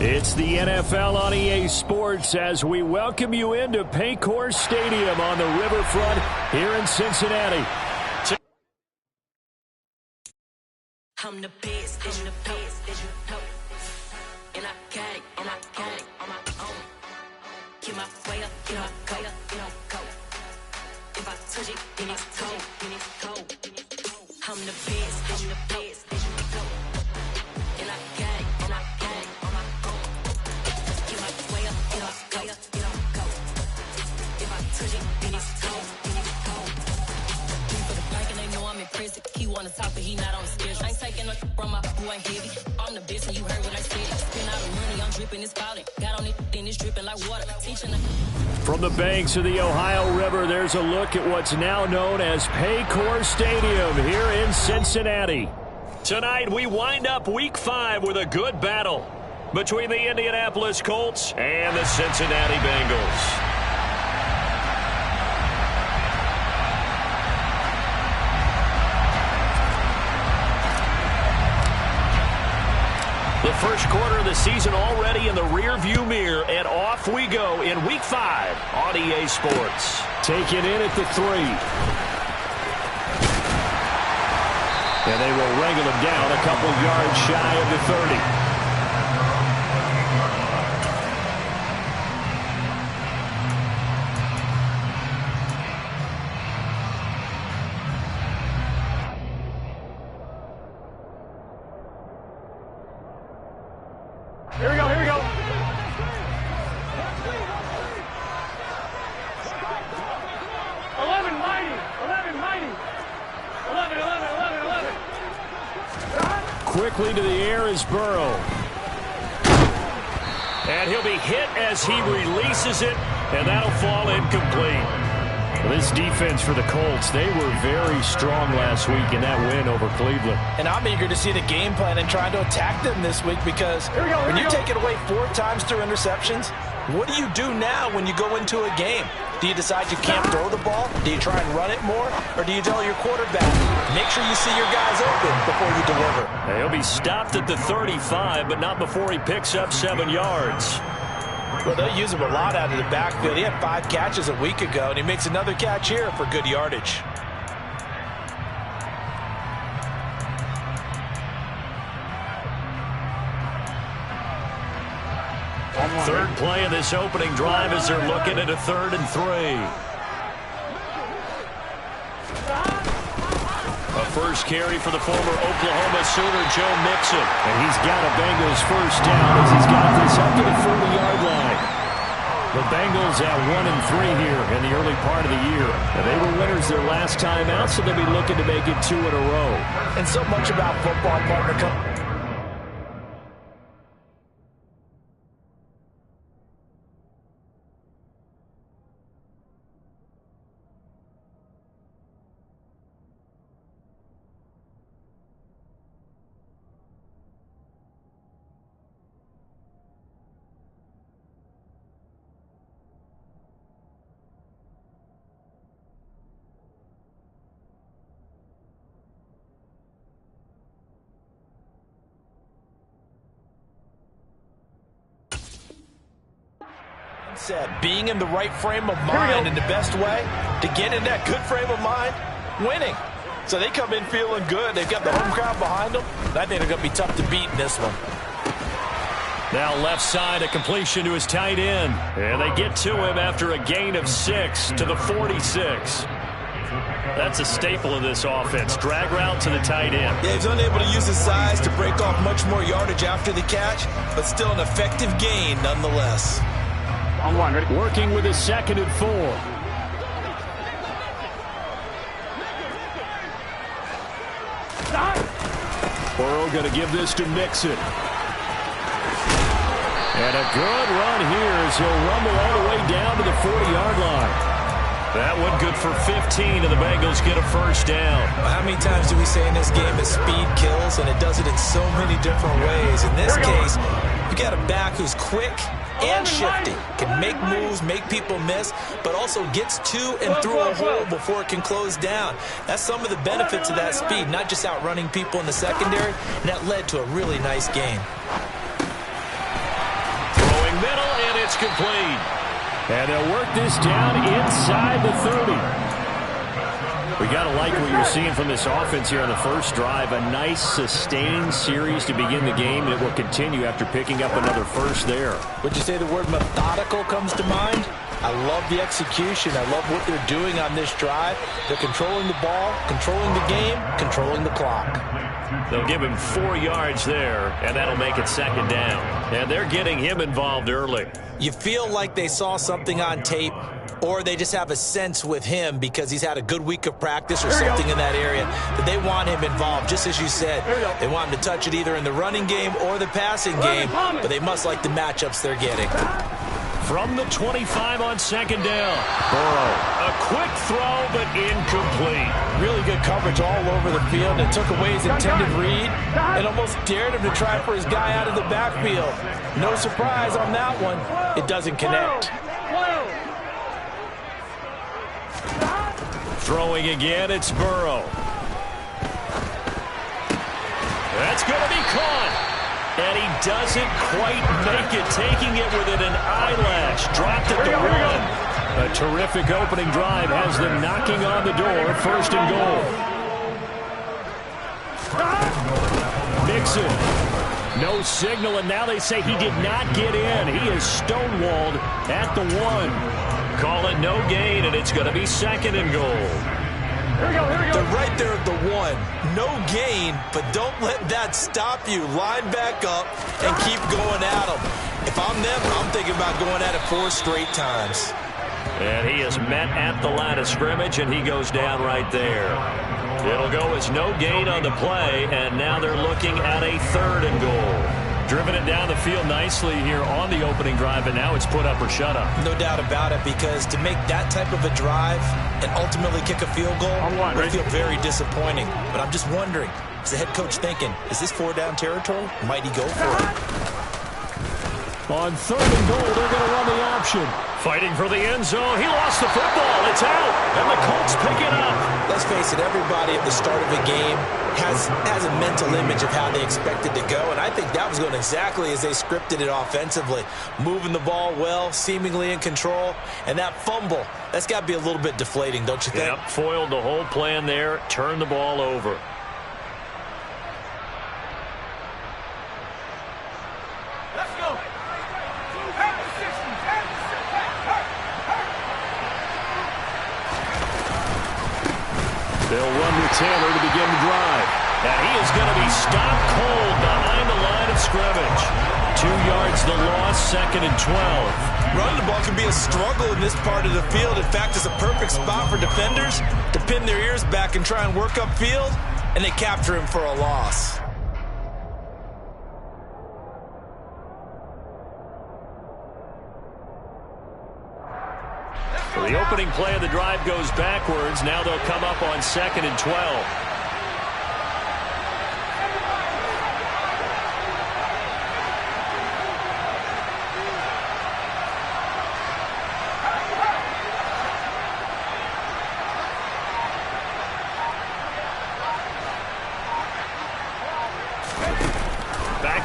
It's the NFL on EA Sports as we welcome you into Paycor Stadium on the riverfront here in Cincinnati. I'm the best, I'm the best, and I got it, on my own. Get my way up, get my go. If I touch it, then it's cold. I'm the best, and I got it, on my own. Get my way up, get my go. If I touch it, then it's cold. For the blank and they know I'm in prison. He wanna talk, but he not on the schedule. I ain't taking no from my boy heavy. I'm the best, and you heard what I said. Spend all the money, I'm dripping, it's falling. Got on it, then it's dripping like water. Teaching From the banks of the Ohio River, there's a look at what's now known as Paycor Stadium here in Cincinnati. Tonight, we wind up Week 5 with a good battle between the Indianapolis Colts and the Cincinnati Bengals. The first quarter of the season already in the rearview mirror, and off we go in Week 5 on EA Sports. Taken in at the 3. And they will wrangle him down a couple yards shy of the 30. Here we go. 11 mighty. 11. Quickly to the air is Burrow. And he'll be hit as he releases it, and that'll fall incomplete. This defense for the Colts, they were very strong last week in that win over Cleveland. And I'm eager to see the game plan and trying to attack them this week because when you take it away 4 times through interceptions, what do you do now when you go into a game? Do you decide you can't throw the ball? Do you try and run it more? Or do you tell your quarterback, make sure you see your guys open before you deliver? He'll be stopped at the 35, but not before he picks up 7 yards. Well, they'll use him a lot out of the backfield. He had 5 catches a week ago, and he makes another catch here for good yardage. Third play of this opening drive as they're looking at a 3rd and 3. A first carry for the former Oklahoma Sooner, Joe Mixon. And he's got a Bengals first down as he's got this up to the 40-yard line. The Bengals at 1-3 here in the early part of the year. And they were winners their last time out, so they'll be looking to make it 2 in a row. And so much about football, partner. Said being in the right frame of mind in the best way to get in that good frame of mind, winning. So they come in feeling good. They've got the home crowd behind them. I think they're going to be tough to beat in this one. Now left side, a completion to his tight end. And they get to him after a gain of 6 to the 46. That's a staple of this offense. Drag route to the tight end. Yeah, he's unable to use his size to break off much more yardage after the catch, but still an effective gain nonetheless. On 1, ready? Working with his 2nd and 4. Burrow going to give this to Mixon. And a good run here as he'll rumble all the way down to the 40-yard line. That one good for 15, and the Bengals get a first down. Well, how many times do we say in this game that speed kills, and it does it in so many different ways? In this case, you got a back who's quick and shifty, can make moves, make people miss, but also gets to and through a hole before it can close down. That's some of the benefits of that speed, not just outrunning people in the secondary, and that led to a really nice gain. it's complete. And they'll work this down inside the 30. We got to like what you're seeing from this offense here on the first drive. A nice, sustained series to begin the game, and it will continue after picking up another first there. Would you say the word methodical comes to mind? I love the execution. I love what they're doing on this drive. They're controlling the ball, controlling the game, controlling the clock. They'll give him 4 yards there, and that'll make it second down. And they're getting him involved early. You feel like they saw something on tape, or they just have a sense with him because he's had a good week of practice or something in that area that they want him involved. Just as you said, they want him to touch it either in the running game or the passing game, but they must like the matchups they're getting. From the 25 on second down, Burrow. A quick throw, but incomplete. Really good coverage all over the field. It took away his intended read and almost dared him to try for his guy out of the backfield. No surprise on that one. It doesn't connect. Throwing again, it's Burrow. That's going to be caught. And he doesn't quite make it, taking it within an eyelash. Dropped it to 1. A terrific opening drive has them knocking on the door, first and goal. Mixon. No signal, and now they say he did not get in. He is stonewalled at the 1. Call it no gain, and it's going to be second and goal. They're right there at the 1. No gain, but don't let that stop you. Line back up and keep going at them. If I'm them, I'm thinking about going at it 4 straight times. And he is met at the line of scrimmage, and he goes down right there. It'll go as no gain on the play, and now they're looking at a third and goal. Driven it down the field nicely here on the opening drive, and now it's put up or shut up. No doubt about it, because to make that type of a drive and ultimately kick a field goal would feel very disappointing. But I'm just wondering, is the head coach thinking, is this 4-down territory? Might he go for it? On third and goal, they're going to run the option. Fighting for the end zone. He lost the football. It's out. And the Colts pick it up. Let's face it, everybody at the start of a game has a mental image of how they expect it to go, and I think that was going exactly as they scripted it offensively. Moving the ball well, seemingly in control, and that fumble, that's got to be a little bit deflating, don't you think? Yep, foiled the whole plan there, turned the ball over. Let's go. They'll run with Taylor to begin the drive. And he is going to be stopped cold behind the line of scrimmage. 2 yards the loss, second and 12. Running the ball can be a struggle in this part of the field. In fact, it's a perfect spot for defenders to pin their ears back and try and work upfield, and they capture him for a loss. Well, the opening play of the drive goes backwards. Now they'll come up on second and 12.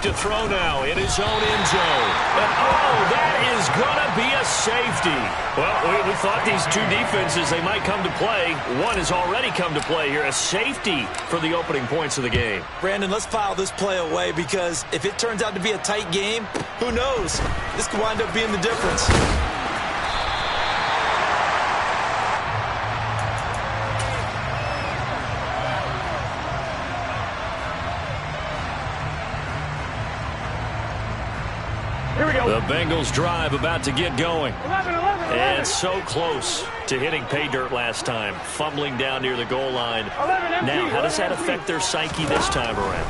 To throw now in his own end zone. And oh, that is going to be a safety. Well, we thought these two defenses, they might come to play. One has already come to play here. A safety for the opening points of the game. Brandon, let's file this play away, because if it turns out to be a tight game, who knows? This could wind up being the difference. The Bengals drive about to get going. And so close to hitting pay dirt last time. Fumbling down near the goal line. Now, how does that affect their psyche this time around?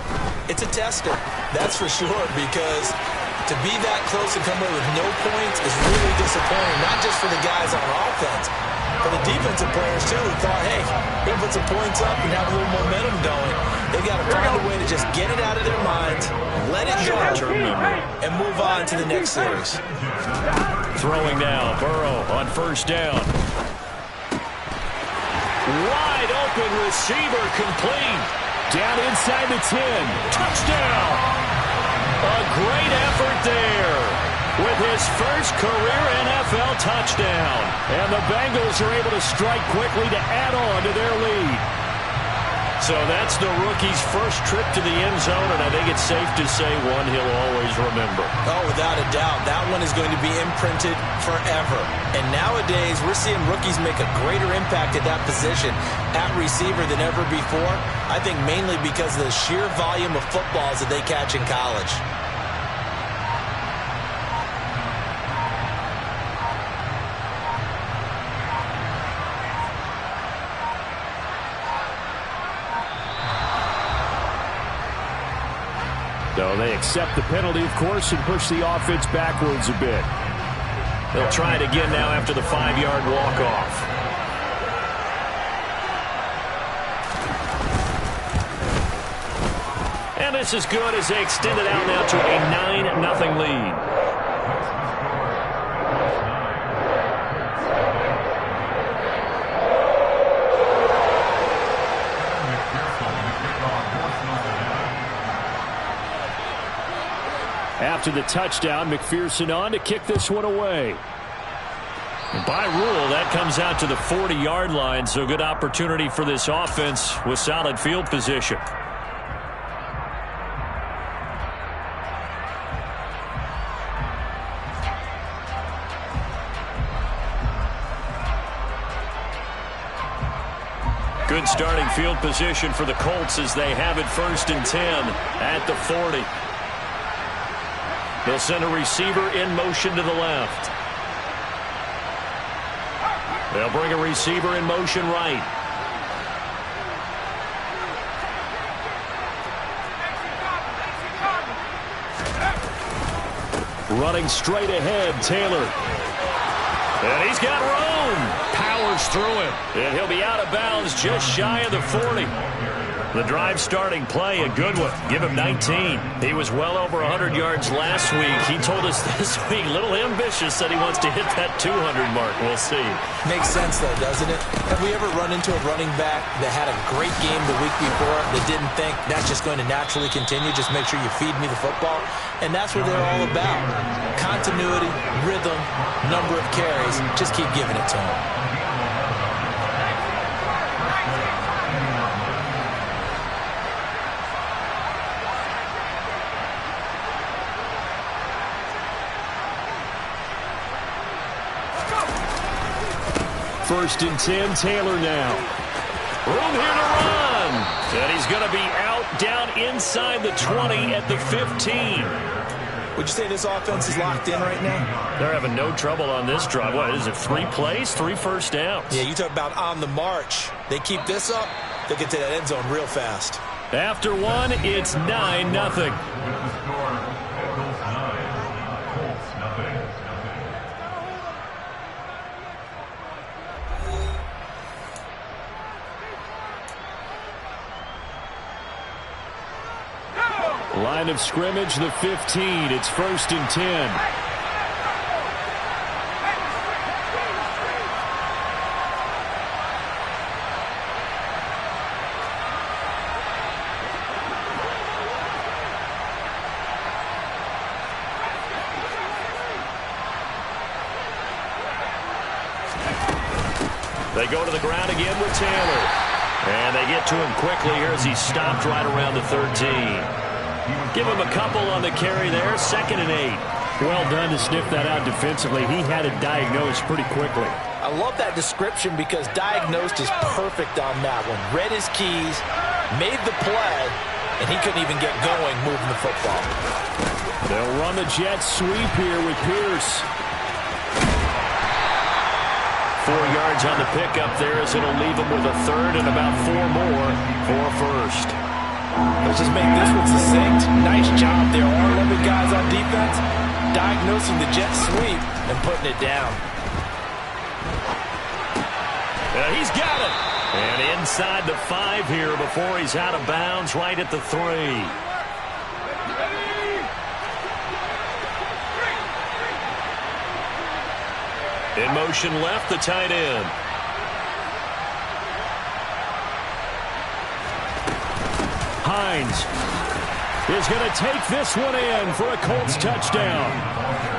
It's a tester, that's for sure, because to be that close and come away with no points is really disappointing, not just for the guys on offense, for the defensive players, too, who thought, hey, we're going to put some points up and have a little momentum going. They've got to find a way to just get it out of their minds, let it go, and move on to the next series. Throwing now, Burrow on first down. Wide open receiver, complete. Down inside the 10. Touchdown. A great effort there. with his first career NFL touchdown. And the Bengals are able to strike quickly to add on to their lead. So that's the rookie's first trip to the end zone, and I think it's safe to say one he'll always remember. Oh, without a doubt. That one is going to be imprinted forever. And nowadays, we're seeing rookies make a greater impact at that position at receiver than ever before. I think mainly because of the sheer volume of footballs that they catch in college. So they accept the penalty, of course, and push the offense backwards a bit. They'll try it again now after the 5-yard walk-off. And this is good as they extend it out now to a 9-0 lead. After the touchdown, McPherson on to kick this one away. And by rule, that comes out to the 40-yard line, so good opportunity for this offense with solid field position. Good starting field position for the Colts as they have it 1st and 10 at the 40. They'll send a receiver in motion to the left. They'll bring a receiver in motion right. Running straight ahead, Taylor. And he's got room. Powers through him. And he'll be out of bounds just shy of the 40. The drive starting play, a good one. Give him 19. He was well over 100 yards last week. He told us this week, a little ambitious, said he wants to hit that 200 mark. We'll see. Makes sense, though, doesn't it? Have we ever run into a running back that had a great game the week before that didn't think that's just going to naturally continue? Just make sure you feed me the football. And that's what they're all about. Continuity, rhythm, number of carries. Just keep giving it to them. First and 10, Taylor now. Room here to run. And he's going to be out down inside the 20 at the 15. Would you say this offense is locked in right now? They're having no trouble on this drive. What is it, 3 plays, 3 first downs? Yeah, you talk about on the march. They keep this up, they'll get to that end zone real fast. After one, it's 9-0. Line of scrimmage, the 15. It's 1st and 10. They go to the ground again with Taylor. And they get to him quickly here as he stopped right around the 13. Give him a couple on the carry there. 2nd and 8. Well done to sniff that out defensively. He had it diagnosed pretty quickly. I love that description because diagnosed is perfect on that one. Read his keys, made the play, and he couldn't even get going moving the football. They'll run the jet sweep here with Pierce. 4 yards on the pickup there as it'll leave him with a 3rd and about 4 more for a 1st. Let's just make this one succinct. Nice job there. Our 11 guys on defense diagnosing the jet sweep and putting it down. He's got it. And inside the 5 here before he's out of bounds right at the 3. In motion left, the tight end. Hines is going to take this one in for a Colts touchdown.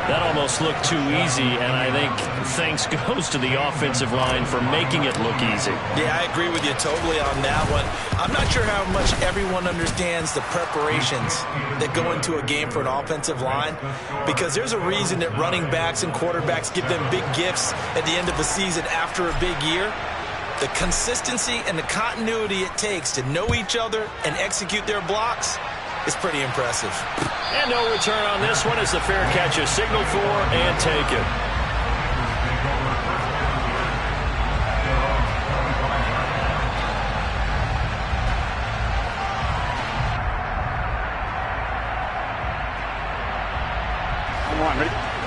That almost looked too easy, and I think thanks goes to the offensive line for making it look easy. Yeah, I agree with you totally on that one. I'm not sure how much everyone understands the preparations that go into a game for an offensive line, because there's a reason that running backs and quarterbacks give them big gifts at the end of the season after a big year. The consistency and the continuity it takes to know each other and execute their blocks is pretty impressive. And no return on this one as the fair catch is signaled for and taken.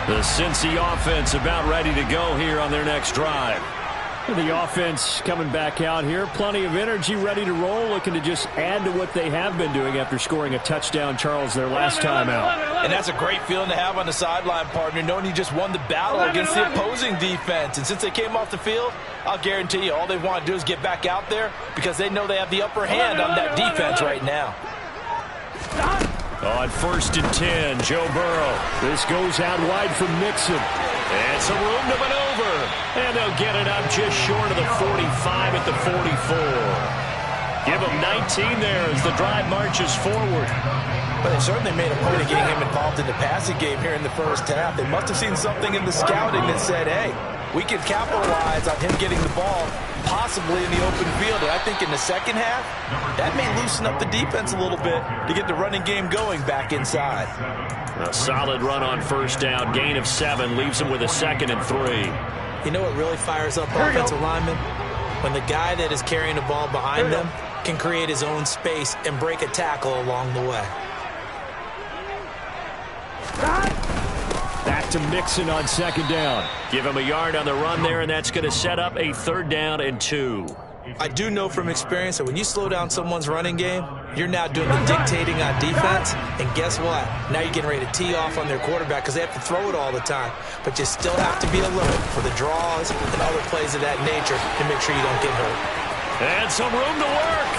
The Cincy offense about ready to go here on their next drive. The offense coming back out here. Plenty of energy, ready to roll, looking to just add to what they have been doing after scoring a touchdown, Charles, their last time out. And that's a great feeling to have on the sideline, partner, knowing you just won the battle against the opposing defense. And since they came off the field, I'll guarantee you all they want to do is get back out there because they know they have the upper hand on that defense right now. On 1st and 10, Joe Burrow. This goes out wide from Mixon. And some room to maneuver. And they'll get it up just short of the 45 at the 44. Give him 19 there as the drive marches forward. But they certainly made a point of getting him involved in the passing game here in the first half. They must have seen something in the scouting that said, hey, we can capitalize on him getting the ball possibly in the open field. And I think in the second half, that may loosen up the defense a little bit to get the running game going back inside. A solid run on 1st down. Gain of 7 leaves him with a 2nd and 3. You know what really fires up offensive linemen? When the guy that is carrying the ball behind them can create his own space and break a tackle along the way. Back to Mixon on 2nd down. Give him a yard on the run there, and that's going to set up a 3rd down and 2. I do know from experience that when you slow down someone's running game, you're now doing the dictating on defense, and guess what? Now you're getting ready to tee off on their quarterback because they have to throw it all the time. But you still have to be alert for the draws and other plays of that nature to make sure you don't get hurt. And some room to work.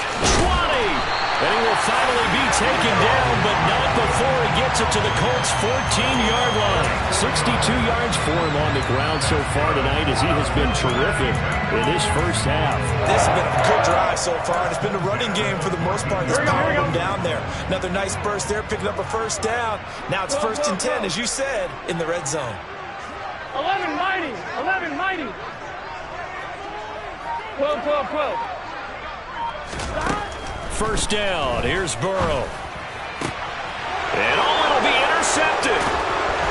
20. And he will finally be taken down, but not before he gets it to the Colts' 14-yard line. 62 yards for him on the ground so far tonight as he has been terrific in this first half. This has been a good drive so far, and it's been a running game for the most part that's powered him down there. Another nice burst there, picking up a 1st down. Now it's 1st and 10, as you said, in the red zone. 11 mighty. 11 mighty. 12, 12, 12. 1st down. Here's Burrow. And it'll be intercepted.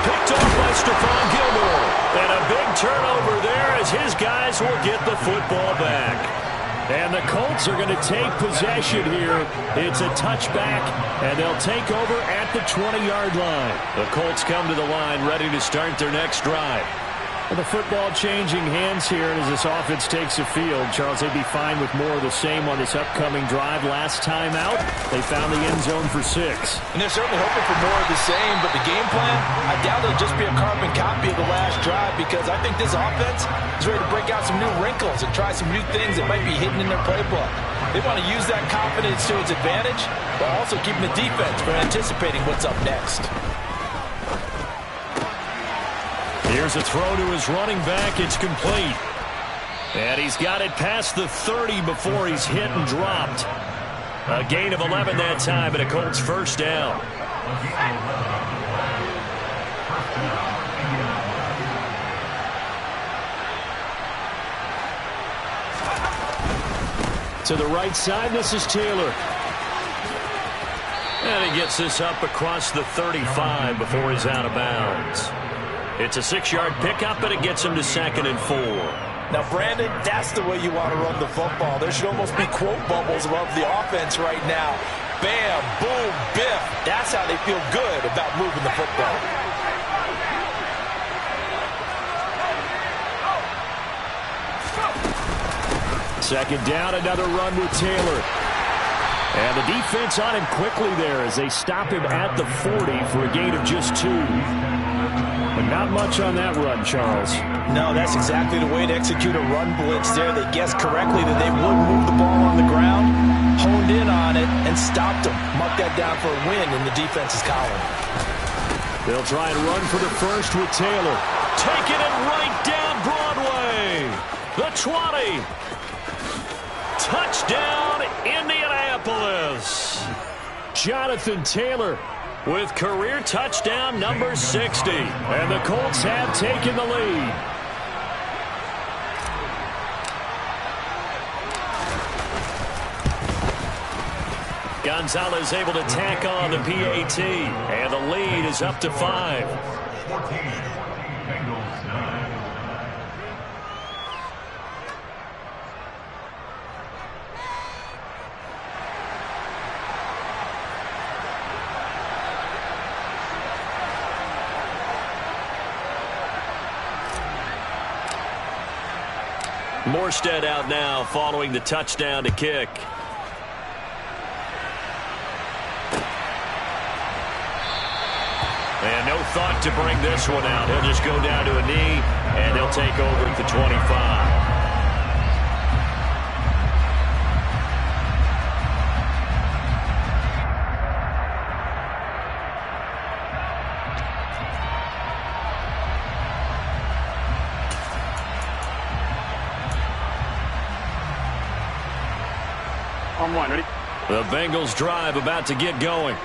Picked off by Stephon Gilmore. And a big turnover there as his guys will get the football back. And the Colts are going to take possession here. It's a touchback, and they'll take over at the 20-yard line. The Colts come to the line ready to start their next drive. With the football changing hands here as this offense takes the field, Charles, they'd be fine with more of the same on this upcoming drive. Last time out, they found the end zone for 6. And they're certainly hoping for more of the same, but the game plan, I doubt it'll just be a carbon copy of the last drive because I think this offense is ready to break out some new wrinkles and try some new things that might be hidden in their playbook. They want to use that confidence to its advantage, while also keeping the defense from anticipating what's up next. Here's a throw to his running back. It's complete. And he's got it past the 30 before he's hit and dropped. A gain of 11 that time, and a Colts 1st down. To the right side, this is Taylor. And he gets this up across the 35 before he's out of bounds. It's a 6-yard pickup, but it gets him to 2nd and 4. Now, Brandon, that's the way you want to run the football. There should almost be quote bubbles above the offense right now. Bam, boom, biff. That's how they feel good about moving the football. Second down, another run with Taylor. And the defense on him quickly there as they stop him at the 40 for a gain of just 2. But not much on that run, Charles. No, that's exactly the way to execute a run blitz there. They guessed correctly that they would move the ball on the ground, honed in on it, and stopped them. Mark that that down for a win in the defense's column. They'll try and run for the first with Taylor. Taking it right down Broadway. The 20. Touchdown, Indianapolis. Jonathan Taylor with career touchdown number 60. And the Colts have taken the lead. Gonzalez able to tack on the PAT. And the lead is up to 5. Morstead out now following the touchdown to kick. And no thought to bring this one out. He'll just go down to a knee, and they'll take over at the 25. On one, ready? The Bengals drive about to get going.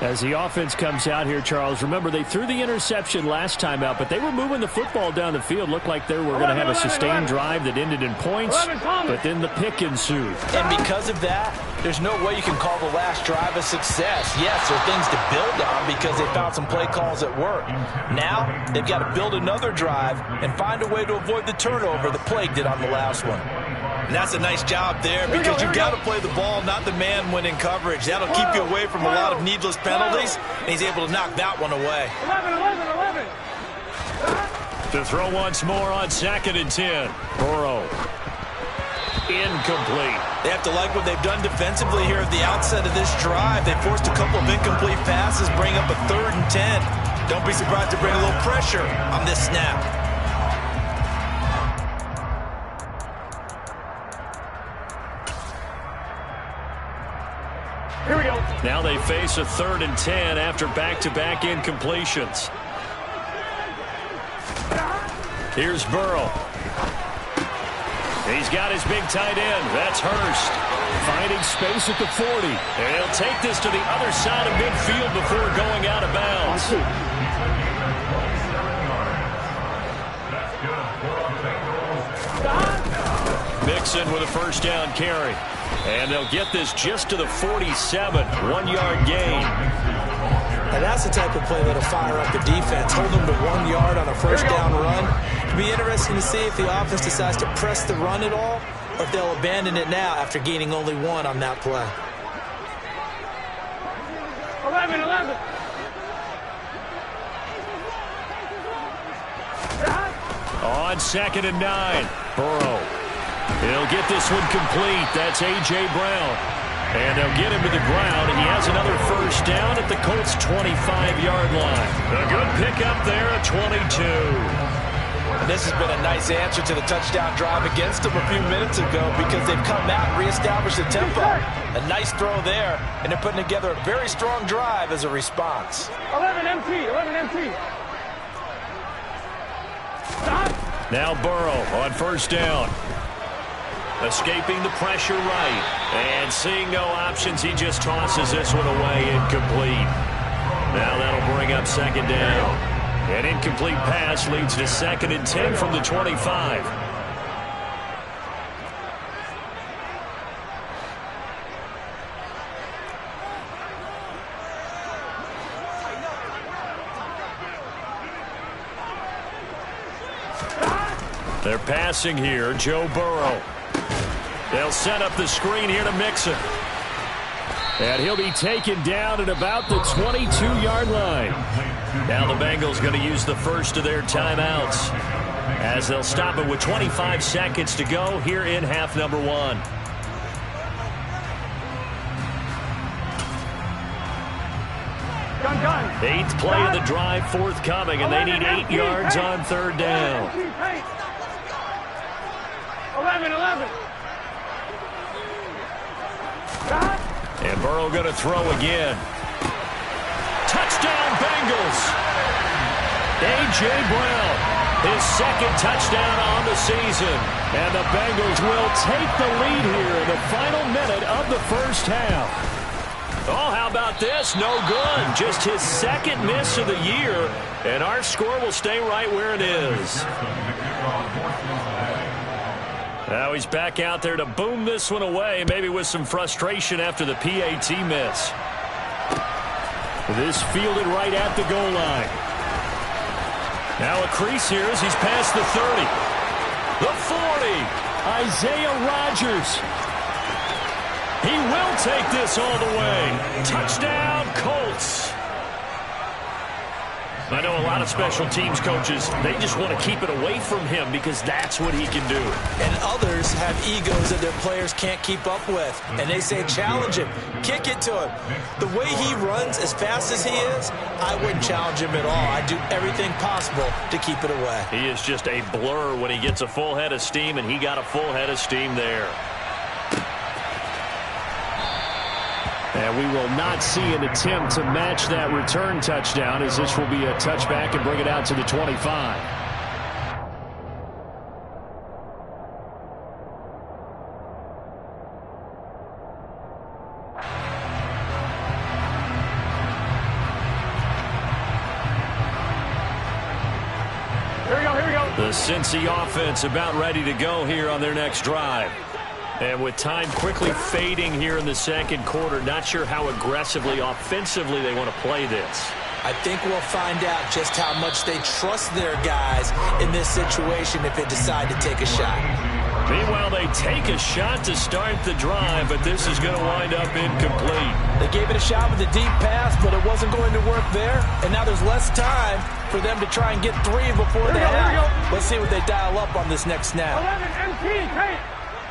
As the offense comes out here, Charles, remember they threw the interception last time out, but they were moving the football down the field. Looked like they were going to have a sustained drive that ended in points, but then the pick ensued. And because of that, there's no way you can call the last drive a success. Yes, there are things to build on because they found some play calls that work. Now, they've got to build another drive and find a way to avoid the turnover the plague did on the last one. And that's a nice job there because you've got to play the ball, not the man when in coverage. That'll keep you away from a lot of needless penalties, and he's able to knock that one away. 11. To throw once more on 2nd and 10. Burrow. Incomplete. They have to like what they've done defensively here at the outset of this drive. They forced a couple of incomplete passes, bring up a 3rd and 10. Don't be surprised to bring a little pressure on this snap. Here we go. Now they face a 3rd and 10 after back-to-back incompletions. Here's Burrow. He's got his big tight end. That's Hurst. Finding space at the 40. And he'll take this to the other side of midfield before going out of bounds. Mixon with a first down carry. And they'll get this just to the 47. 1-yard gain. And that's the type of play that'll fire up the defense. Hold them to 1 yard on a first down run. It'll be interesting to see if the offense decides to press the run at all or if they'll abandon it now after gaining only 1 on that play. 11. On 2nd and 9. Burrow. He'll get this one complete. That's A.J. Brown. And they'll get him to the ground. And he has another first down at the Colts' 25-yard line. A good pickup there at 22. And this has been a nice answer to the touchdown drive against them a few minutes ago because they've come out and reestablished the tempo. A nice throw there, and they're putting together a very strong drive as a response. 11 MT. Stop. Now Burrow on first down. Escaping the pressure right. And seeing no options, he just tosses this one away incomplete. Now that'll bring up 2nd down. An incomplete pass leads to 2nd and 10 from the 25. They're passing here. Joe Burrow. They'll set up the screen here to Mixon. And he'll be taken down at about the 22-yard line. Now the Bengals going to use the first of their timeouts as they'll stop it with 25 seconds to go here in half number 1. Gun. 8th play of the drive forthcoming, and they need 8 yards on 3rd down. 11. And Burrow going to throw again. Touchdown, Bengals. A.J. Brown, his second touchdown on the season. And the Bengals will take the lead here in the final minute of the first half. Oh, how about this? No good. Just his second miss of the year. And our score will stay right where it is. Now he's back out there to boom this one away, maybe with some frustration after the PAT miss. This fielded right at the goal line. Now a crease here as he's past the 30. The 40. Isaiah Rodgers. He will take this all the way. Touchdown, Colts. I know a lot of special teams coaches, they just want to keep it away from him because that's what he can do. And others have egos that their players can't keep up with. And they say, challenge him, kick it to him. The way he runs as fast as he is, I wouldn't challenge him at all. I'd do everything possible to keep it away. He is just a blur when he gets a full head of steam, and he got a full head of steam there. And we will not see an attempt to match that return touchdown, as this will be a touchback and bring it out to the 25. Here we go. The Cincy offense about ready to go here on their next drive. And with time quickly fading here in the second quarter, not sure how aggressively, offensively they want to play this. I think we'll find out just how much they trust their guys in this situation if they decide to take a shot. Meanwhile, they take a shot to start the drive, but this is going to wind up incomplete. They gave it a shot with a deep pass, but it wasn't going to work there. And now there's less time for them to try and get three before the half. Let's see what they dial up on this next snap. 11 MP, take.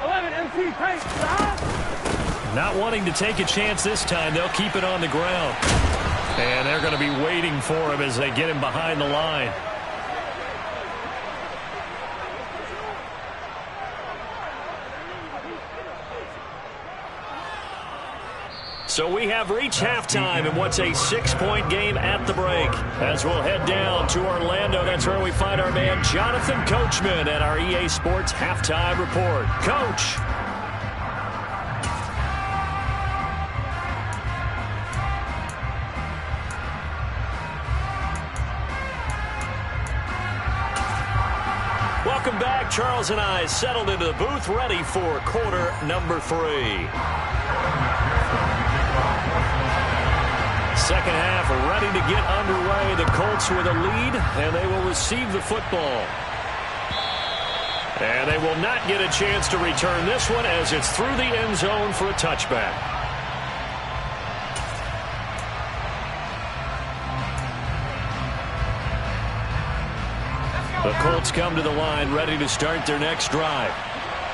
11 MP, take. Stop. Not wanting to take a chance this time, they'll keep it on the ground. And they're going to be waiting for him as they get him behind the line. So we have reached halftime in what's a 6-point game at the break. As we'll head down to Orlando, that's where we find our man Jonathan Coachman at our EA Sports Halftime Report. Coach. Welcome back. Charles and I settled into the booth ready for quarter number 3. Second half ready to get underway. The Colts with a lead, and they will receive the football. And they will not get a chance to return this one as it's through the end zone for a touchback. The Colts come to the line ready to start their next drive.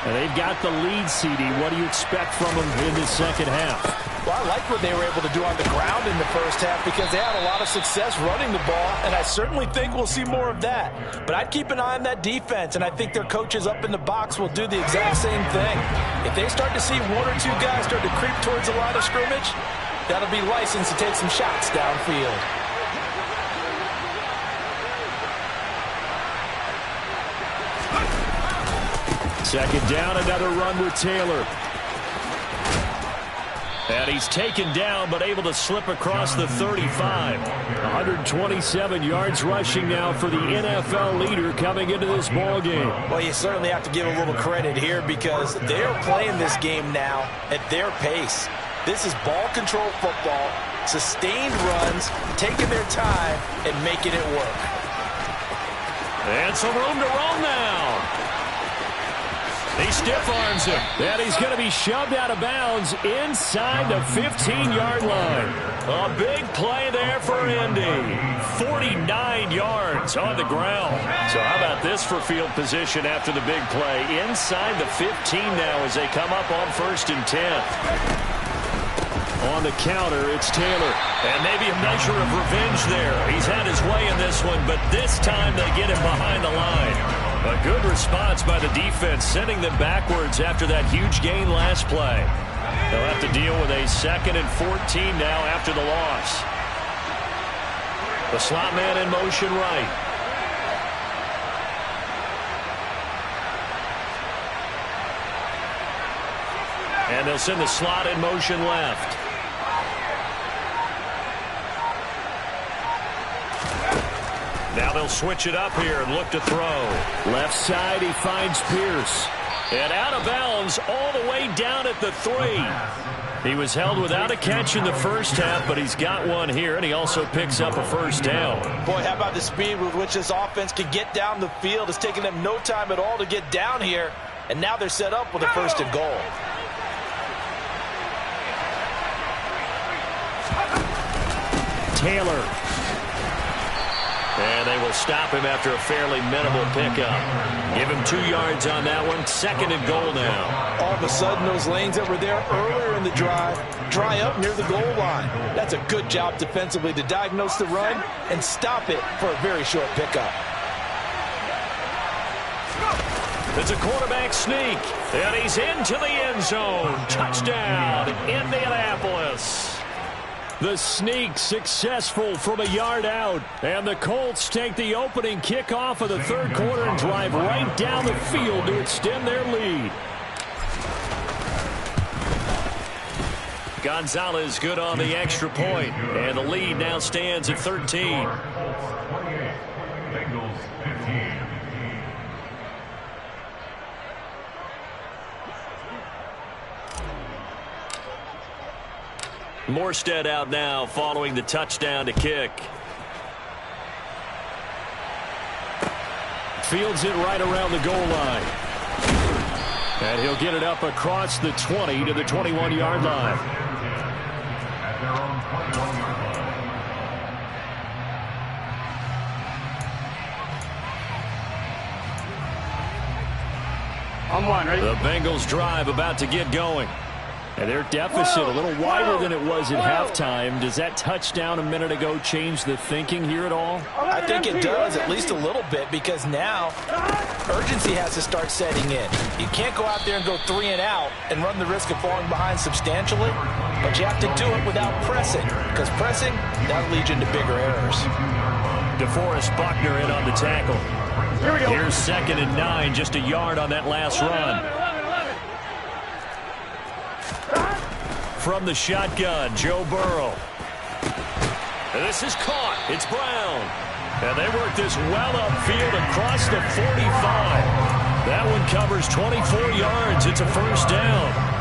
And they've got the lead, CD. What do you expect from them in the second half? Well, I like what they were able to do on the ground in the first half because they had a lot of success running the ball, and I certainly think we'll see more of that. But I'd keep an eye on that defense, and I think their coaches up in the box will do the exact same thing. If they start to see one or two guys start to creep towards the line of scrimmage, that'll be licensed to take some shots downfield. Second down, another run with Taylor. And he's taken down, but able to slip across the 35. 127 yards rushing now for the NFL leader coming into this ball game. Well, you certainly have to give a little credit here because they're playing this game now at their pace. This is ball control football, sustained runs, taking their time and making it work. And some room to roll now. He stiff-arms him. And he's going to be shoved out of bounds inside the 15-yard line. A big play there for Indy. 49 yards on the ground. So how about this for field position after the big play? Inside the 15 now as they come up on 1st and 10. On the counter, it's Taylor. And maybe a measure of revenge there. He's had his way in this one, but this time they get him behind the line. A good response by the defense, sending them backwards after that huge gain last play. They'll have to to deal with a 2nd and 14 now after the loss. The slot man in motion right. And they'll send the slot in motion left. Now they'll switch it up here and look to throw. Left side, he finds Pierce. And out of bounds all the way down at the 3. He was held without a catch in the first half, but he's got one here, and he also picks up a first down. Boy, how about the speed with which this offense can get down the field? It's taken them no time at all to get down here, and now they're set up with a 1st and goal. Taylor. And they will stop him after a fairly minimal pickup. Give him 2 yards on that one. 2nd and goal now. All of a sudden, those lanes that were there earlier in the drive dry up near the goal line. That's a good job defensively to diagnose the run and stop it for a very short pickup. It's a quarterback sneak. And he's into the end zone. Touchdown, Indianapolis. The sneak successful from a yard out. And the Colts take the opening kickoff of the 3rd quarter and drive right down the field to extend their lead. Gonzalez good on the extra point. And the lead now stands at 13. Morstead out now following the touchdown to kick. Fields it right around the goal line. And he'll get it up across the 20 to the 21-yard line. On one, ready? The Bengals drive about to get going. And their deficit a little wider than it was at halftime. Does that touchdown a minute ago change the thinking here at all? I think it does, at least a little bit, because now urgency has to start setting in. You can't go out there and go 3 and out and run the risk of falling behind substantially, but you have to do it without pressing, because pressing, that'll lead you into bigger errors. DeForest Buckner in on the tackle. Here we go. Here's 2nd and 9, just a yard on that last run. From the shotgun, Joe Burrow. And this is caught. It's Brown. And they work this well upfield across the 45. That one covers 24 yards. It's a first down.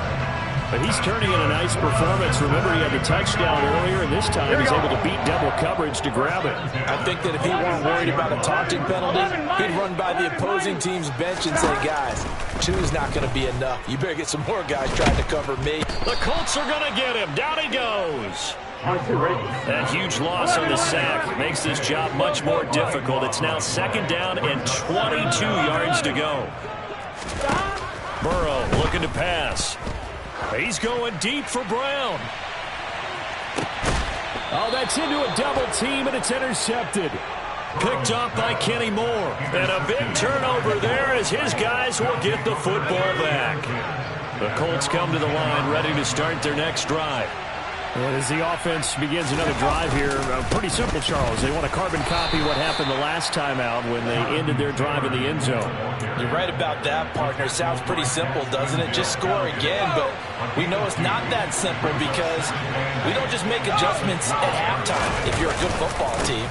But he's turning in a nice performance. Remember, he had the touchdown earlier, and this time he's able to beat double coverage to grab it. I think that if he weren't worried about a taunting penalty, he'd run by the opposing team's bench and say, guys, 2 is not going to be enough. You better get some more guys trying to cover me. The Colts are going to get him. Down he goes. That huge loss on the sack makes this job much more difficult. It's now 2nd down and 22 yards to go. Burrow looking to pass. He's going deep for Brown. Oh, that's into a double team, and it's intercepted. Picked up by Kenny Moore. And a big turnover there as his guys will get the football back. The Colts come to the line ready to start their next drive. And as the offense begins another drive here, pretty simple, Charles. They want to carbon copy what happened the last time out when they ended their drive in the end zone. You're right about that, partner. Sounds pretty simple, doesn't it? Just score again, but we know it's not that simple because we don't just make adjustments at halftime if you're a good football team.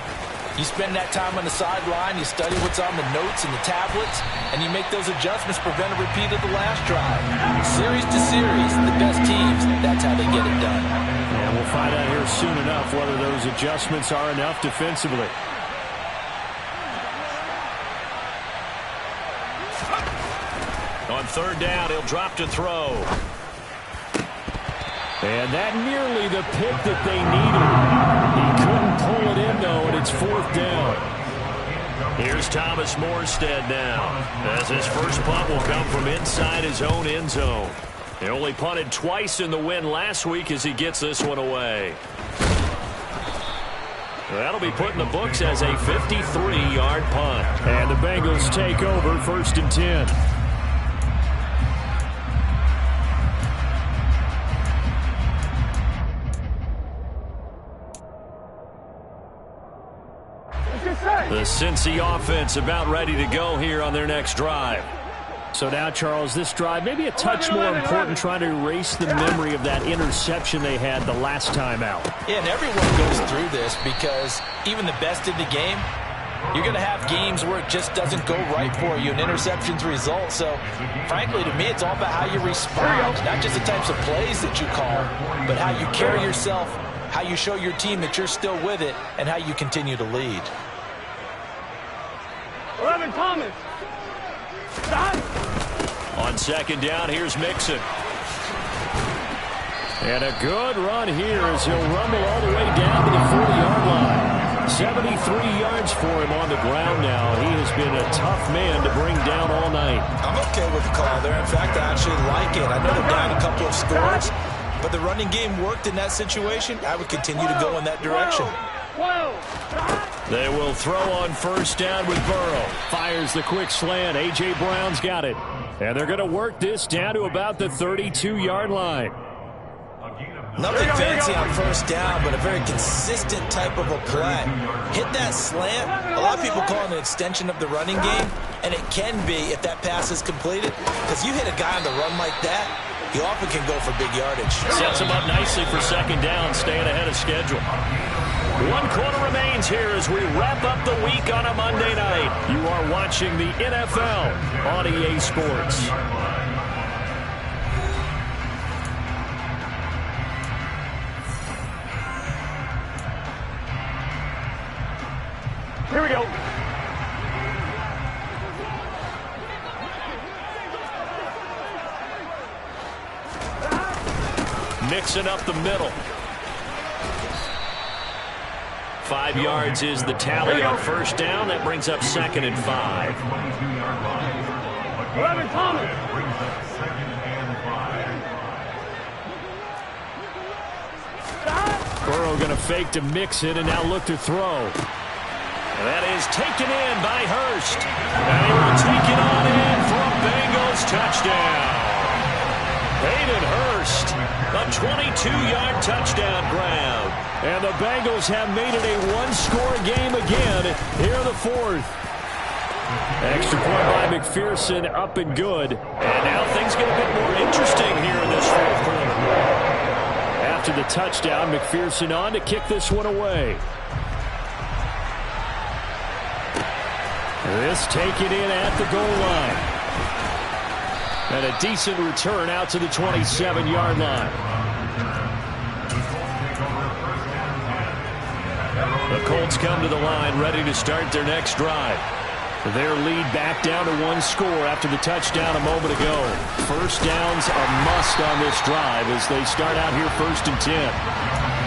You spend that time on the sideline, you study what's on the notes and the tablets, and you make those adjustments, prevent a repeat of the last drive. Series to series, the best teams, that's how they get it done. And we'll find out here soon enough whether those adjustments are enough defensively. On 3rd down, he'll drop to throw. And that nearly the pick that they needed. He couldn't pull it in, though, and it's 4th down. Here's Thomas Morstead now, as his first punt will come from inside his own end zone. He only punted twice in the win last week as he gets this one away. That'll be put in the books as a 53-yard punt. And the Bengals take over 1st and 10. The Cincy offense about ready to go here on their next drive. So now, Charles, this drive maybe a touch more important, trying to erase the memory of that interception they had the last time out. Yeah, and everyone goes through this because even the best in the game, you're going to have games where it just doesn't go right for you, and interceptions result. So, frankly, to me, it's all about how you respond, not just the types of plays that you call, but how you carry yourself, how you show your team that you're still with it, and how you continue to lead. 11 Thomas. Stop. On second down, here's Mixon. And a good run here as he'll rumble all the way down to the 40-yard line. 73 yards for him on the ground now. He has been a tough man to bring down all night. I'm okay with the call there. In fact, I actually like it. I know they're down a couple of scores, but the running game worked in that situation. I would continue to go in that direction. They will throw on first down with Burrow. Fires the quick slant. A.J. Brown's got it. And they're going to work this down to about the 32-yard line. Nothing fancy on first down, but a very consistent type of a play. Hit that slant. A lot of people call it an extension of the running game, and it can be if that pass is completed. Because you hit a guy on the run like that, he often can go for big yardage. Sets him up nicely for second down, staying ahead of schedule. 1 quarter remains here as we wrap up the week on a Monday night. You are watching the NFL on EA Sports. Here we go. Mixing up the middle. 5 yards is the tally on first down. That brings up second and 5. 11 Thomas. Burrow going to fake to Mixon and now look to throw. That is taken in by Hurst. And he will take it on in for a Bengals touchdown. Hayden Hurst, a 22-yard touchdown grab. And the Bengals have made it a one-score game again here in the fourth. Extra point by McPherson, up and good. And now things get a bit more interesting here in this fourth quarter. After the touchdown, McPherson on to kick this one away. This taken in at the goal line. And a decent return out to the 27-yard line. The Colts come to the line ready to start their next drive. Their lead back down to 1 score after the touchdown a moment ago. First downs a must on this drive as they start out here 1st and 10.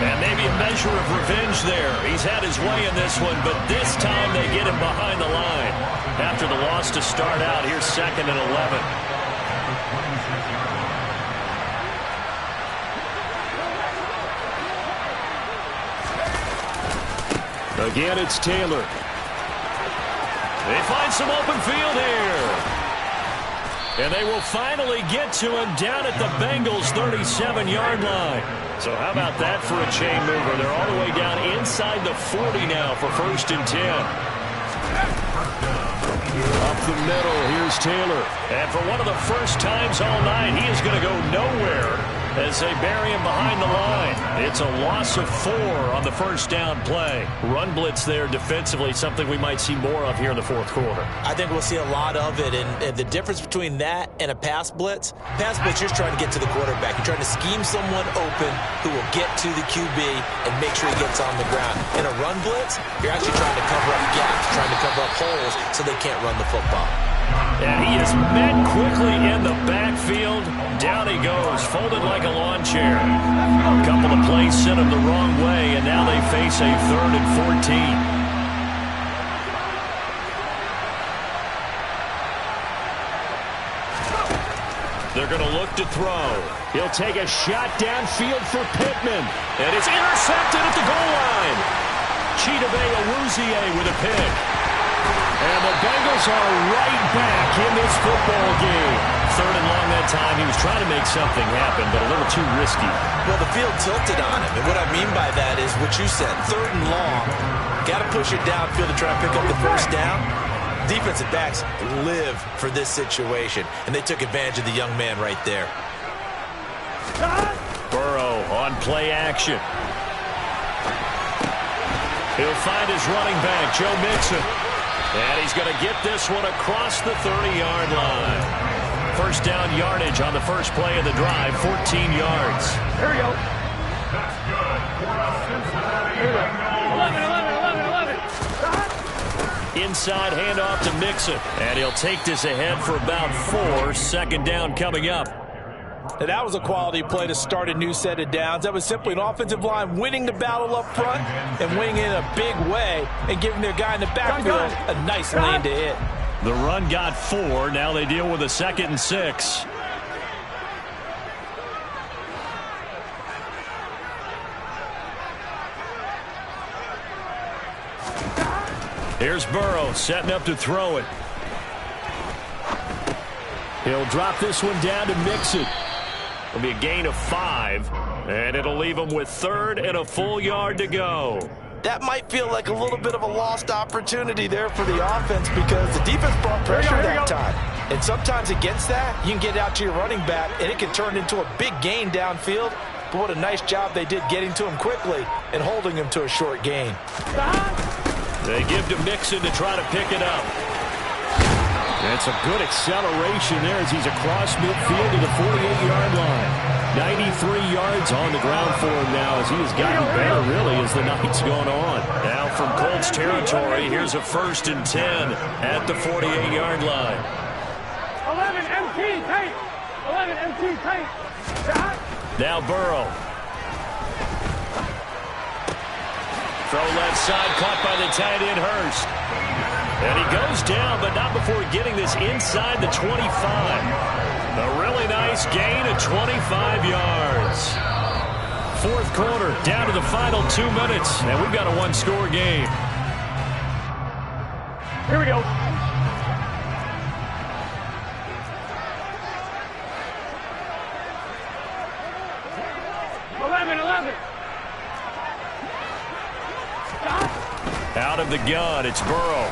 And maybe a measure of revenge there. He's had his way in this one, but this time they get him behind the line. After the loss to start out, here's 2nd and 11. Again, it's Taylor. They find some open field here. And they will finally get to him down at the Bengals' 37-yard line. So how about that for a chain mover? They're all the way down inside the 40 now for 1st and 10. Up the middle, here's Taylor. And for one of the first times all night, he is going to go nowhere as they bury him behind the line. It's a loss of 4 on the first down play. Run blitz there defensively, something we might see more of here in the fourth quarter. I think we'll see a lot of it, and the difference between that and a pass blitz, you're just trying to get to the quarterback. You're trying to scheme someone open who will get to the QB and make sure he gets on the ground. In a run blitz, you're actually trying to cover up gaps, trying to cover up holes so they can't run the football. And he is met quickly in the backfield. Down he goes, folded like a lawn chair. A couple of plays sent him the wrong way, and now they face a 3rd and 14. They're going to look to throw. He'll take a shot downfield for Pittman. And it's intercepted at the goal line. Chidobe Awuzie with a pick. And the Bengals are right back in this football game. 3rd and long that time. He was trying to make something happen, but a little too risky. Well, the field tilted on him, and what I mean by that is what you said. 3rd and long, got to push it downfield to try and pick up the first down. Defensive backs live for this situation, and they took advantage of the young man right there. Burrow on play action. He'll find his running back, Joe Mixon. And he's going to get this one across the 30-yard line. First down yardage on the first play of the drive, 14 yards. Here we go. 11. Inside handoff to Mixon. And he'll take this ahead for about 4. Second down coming up. And that was a quality play to start a new set of downs. That was simply an offensive line winning the battle up front and winning in a big way and giving their guy in the backfield a nice lane to hit. The run got 4. Now they deal with a 2nd and 6. Here's Burrow setting up to throw it. He'll drop this one down to Mixon. It'll be a gain of 5, and it'll leave him with 3rd and a full yard to go. That might feel like a little bit of a lost opportunity there for the offense because the defense brought pressure that time. And sometimes against that, you can get out to your running back, and it can turn into a big gain downfield. But what a nice job they did getting to him quickly and holding him to a short gain. They give to Mixon to try to pick it up. That's a good acceleration there as he's across midfield to the 48-yard line. 93 yards on the ground for him now as he has gotten better, really, as the night's gone on. Now from Colts territory, here's a 1st and 10 at the 48-yard line. 11 MT tape. 11 MT tape. Now Burrow. Throw left side, caught by the tight end Hurst. And he goes down, but not before getting this inside the 25. A really nice gain of 25 yards. 4th quarter, down to the final 2 minutes, and we've got a 1-score game. Here we go. Out of the gun, it's Burrow.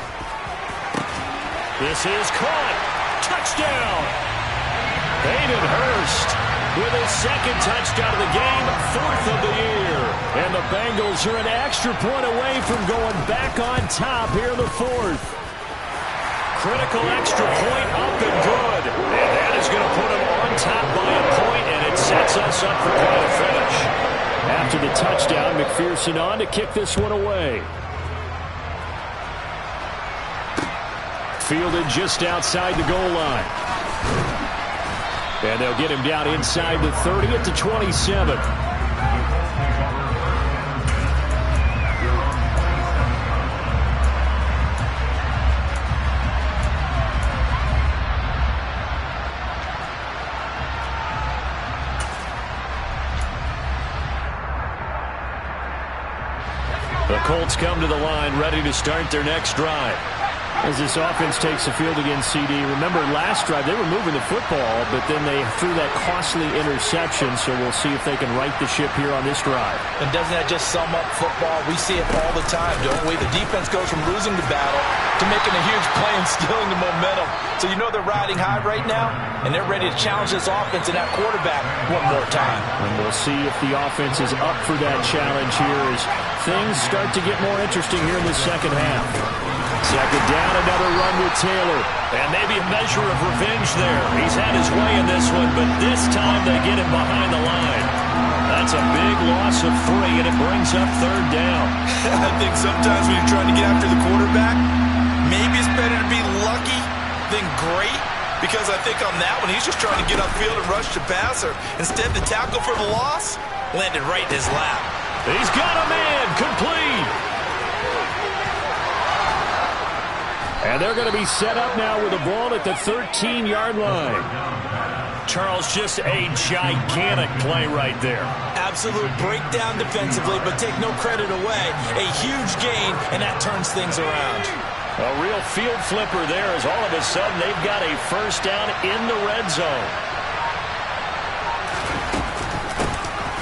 This is caught. Touchdown. Hayden Hurst with his 2nd touchdown of the game, 4th of the year. And the Bengals are an extra point away from going back on top here in the 4th. Critical extra point up and good. And that is going to put them on top by a point, and it sets us up for quite a finish. After the touchdown, McPherson on to kick this one away. Fielded just outside the goal line. And they'll get him down inside the 30 at the 27. The Colts come to the line ready to start their next drive. As this offense takes the field against CD, remember last drive they were moving the football, but then they threw that costly interception, so we'll see if they can right the ship here on this drive. And doesn't that just sum up football? We see it all the time, don't we? The defense goes from losing the battle to making a huge play and stealing the momentum. So you know they're riding high right now, and they're ready to challenge this offense and that quarterback one more time. And we'll see if the offense is up for that challenge here as things start to get more interesting here in the second half. Second down, another run with Taylor. And maybe a measure of revenge there. He's had his way in this one, but this time they get him behind the line. That's a big loss of 3, and it brings up 3rd down. I think sometimes when you're trying to get after the quarterback, maybe it's better to be lucky than great, because I think on that one, he's just trying to get upfield and rush the passer. Instead, the tackle for the loss landed right in his lap. He's got a man, complete. And they're going to be set up now with the ball at the 13-yard line. Charles, just a gigantic play right there. Absolute breakdown defensively, but take no credit away. A huge gain, and that turns things around. A real field flipper there as all of a sudden they've got a first down in the red zone.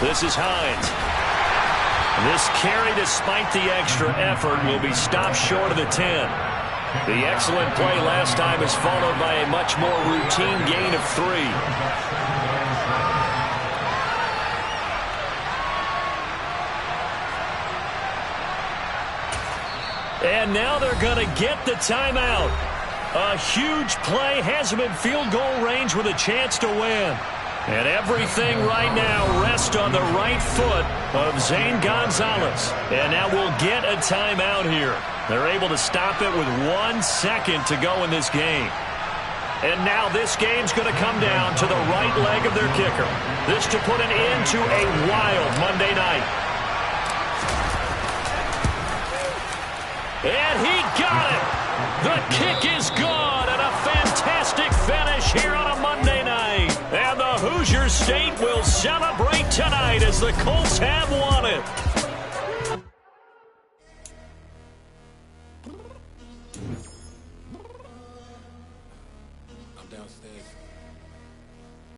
This is Hines. This carry, despite the extra effort, will be stopped short of the 10. The excellent play last time is followed by a much more routine gain of 3. And now they're going to get the timeout. A huge play has him in field goal range with a chance to win. And everything right now rests on the right foot of Zane Gonzalez. And now we'll get a timeout here. They're able to stop it with 1 second to go in this game. And now this game's going to come down to the right leg of their kicker. This to put an end to a wild Monday night. And he got it. The kick is good, and a fantastic finish here on a Monday night. And the Hoosier State will celebrate tonight as the Colts have won it. I'm downstairs.